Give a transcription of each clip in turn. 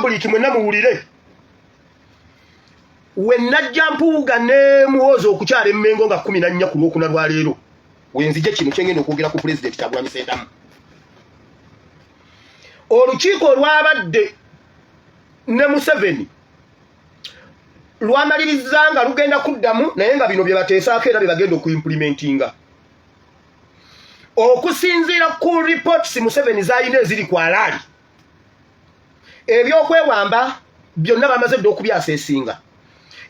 public mwenna muwulire wenajja mpuuga ne muwozo okukyala emmengo nga 14 ku lwokuna lwa leero wenzije kino kyengenda okwogera ku president Kyagulanyi Ssentamu olukiiko olwabadde ne Museveni lwamaliriza nga lugenda kuddamu naye nga bino bye bateesaako era bye bagenda okuimplementinga okusinziira ku reports Museveni zayina eziri ku alaali ebyokwewamba byonna bamaze dde okubyaseesinga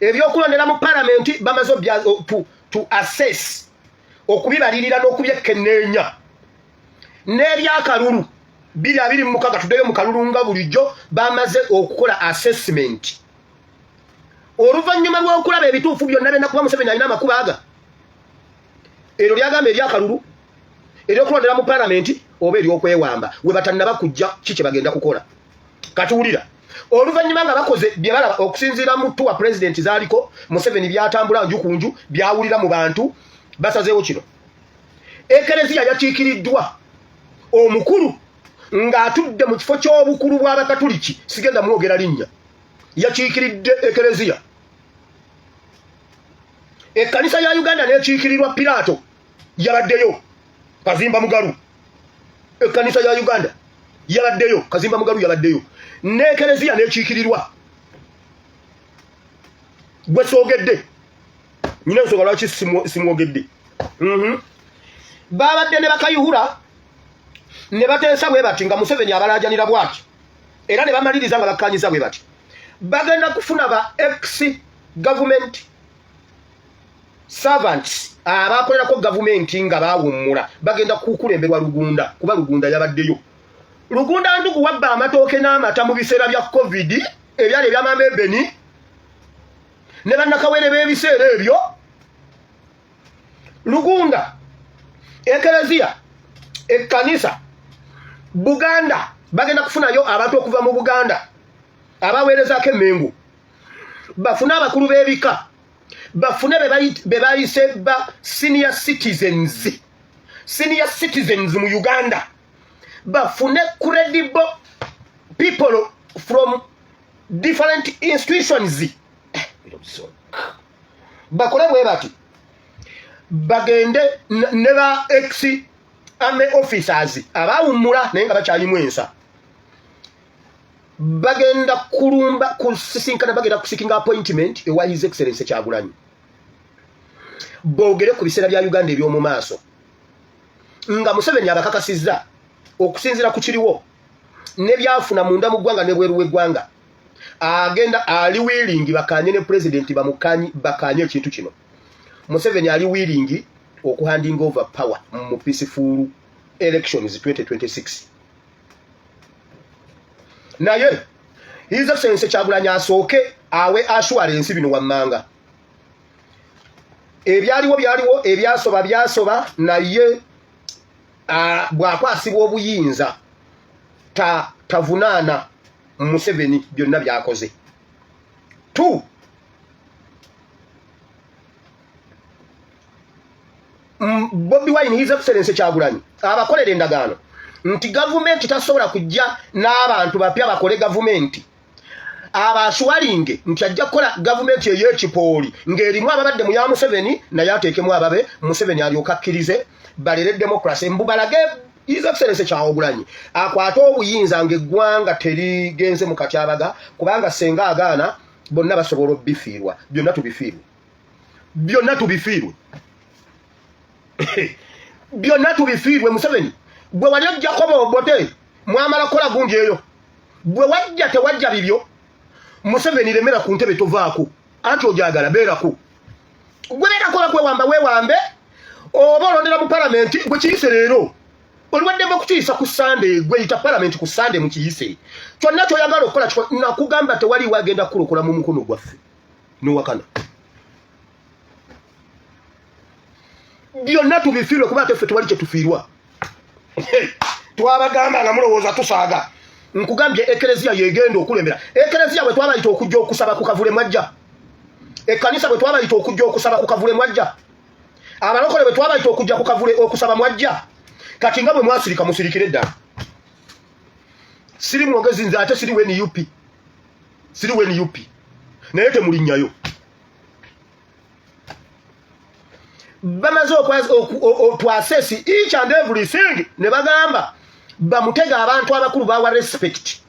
ebyokulondera mu palamenti bamaze to assess okubibalirira n'okubyekenneenya n'ebyakalulu 2026 tuddeyo mu kalulu nga bulijjo bamaze okukola assessment oluvannyuma lw'okulaba ebituufu byonna byenna kuba Museveni alina amakuba aga eryo lyagamba eryakalulu eryokulondera mu palamenti oba eryokwewamba we batannaba kujja kiki bagenda kukola katuwulira oluvannyuma nga bakoze bye balaba okusinziira mu tuwa president zaaliko Museveni byatambula njukunju byawulira mu bantu basazeewo kino ekereziya yakiikiriddwa omukulu ng'atudde mu kifo ky'obukulu bw'abakatuliki sigenda mwogera linnya yakiikiridde ekereziya ekkanisa ya Uganda n'ekiikirirwa Pilato yabaddeyo Kazimba Mugalu ekkanisa ya Uganda yabaddeyo Kazimba Mugalu yabaddeyo n'ekereziya n'ekiikirirwa gwe soogedde nyina nsonga lwaki simwogedde babadde ne bakayihura ne bateesa bwe bati nga Museveni abalaajanira bwati era ne bamaliriza nga bakkanyiza bwe bati bagenda kufuna ba ex government servants abakolerako gavumenti nga baawummula bagenda kukulemberwa Lugunda kuba Lugunda yabaddeyo Lugunda ndugu wabba amatooke n'amata mu biseera bya covid ebyali ebyamama Ebeni ne bannakawere b'ebiseera ebyo Lugunda ekereziya ekkanisa Buganda bagenda kufunayo abantu okuva mu Buganda abaweerezaako emmengo bafune abakulu b'ebika bafune be bayise ba senior citizens mu Uganda bafune credible people from different institutions bakole bwe bati bagende ne ba ex army officers abawummula naye nga bakyalimu ensa bagenda kulumba kusisinkana bagenda kusikinga appointment ewa His Excellency Kyagulanyi boogere ku biseera bya Uganda eby'omu maaso nga Museveni abakakasizza okusinziira ku kiriwo ne byafuna munda mu ggwanga ne bweru w'eggwanga agenda ali willing bakanye ne president bakanye ekintu kino Museveni ali willing okuhanding over power mu peaceful elections 2026 naye His Excellency Kyagulanyi asooke awe assurance bino wammanga byaliwo ebyasoba naye bwakwasibwa obuyinza tavunaana Museveni byonna byakoze Bobi Wine His Excellency Kyagulanyi abakolera endagaano nti gavumenti tasobola kujja n'abantu bapya bakole gavumenti abaswalinge nti ajja kukola gavumenti ey'ekipooli ng'erimu ababadde mu ya Museveni naye ateekemu ababe Museveni alyoka akkirize balere demokrasi mbubalage His Excellency Kyagulanyi akwata obuyinza ng'eggwanga terigenze mu katyabaga kubanga senga agaana bonna basobola obbifiirwa byonna tubifiirwe Museveni bwe wali ojjako bobote mwamala kola gundi eyo bwe wajja tewajja bibyo Museveni lemera ku ntebe tovaako anti ojagala beerako gwe beerakola kwewamba weewambe oba olondera mu palamenti gwe kiyise leero olwaddemu okukiyisa ku Sunday gwe yita palamenti ku Sunday mu kiyise kyonna kyoyagala okukola nakugamba tewali wagenda kulokola mu mukono gwaffe nowakana byonna tubifiirwe kuba teffe tewali kye tufiirwa twabagamba nga mulowooza tusaaga nkugambye ekereziya yegenda okulembera ekereziya bwe twabayita okujja okusaba ku kavule mwajja ekkanisa bwe twabayita okujja okusaba ku kavule mwajja abalokole bwe twabayita okujja ku kavule okusaba mwajja kati nga bwe mwasirika musirikire ddala siri mwogezi nze ate siri weni yupi siri weni yupi naye temulinnyayo bamaze twasesi each and everything ne bagamba bamutega abantu abakulu bawa respect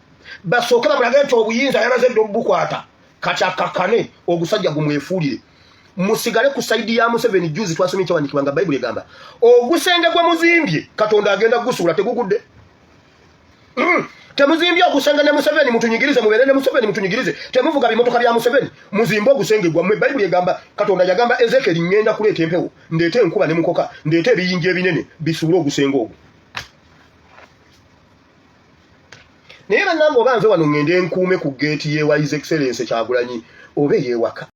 basooke bamulage nti obuyinza yamaze dde obukwata kachakakane ogusajja gumwefuulire musigale ku saidi ya Museveni juzi twasomye kyawandikibwa nga Bible egamba ogusenge gwe muzimbye Katonda agenda gusuula tegugudde temuzimbye ogusenge ne Museveni mutunyigirize mubere ne Museveni mutunyigirize temuvuga bimotoka bya Museveni muzimbe ogusenge gwa mwe Bible egamba Katonda yagamba Ezekiel ngenda kuleeta empewo ndeete enkuba ne mukoka ndeete ebiyinja ebinene bisuule ogusenge ogwo naye bannange oba nze wano ngende enkuume ku geeti ye wa His Excellency Kyagulanyi obe yeewaka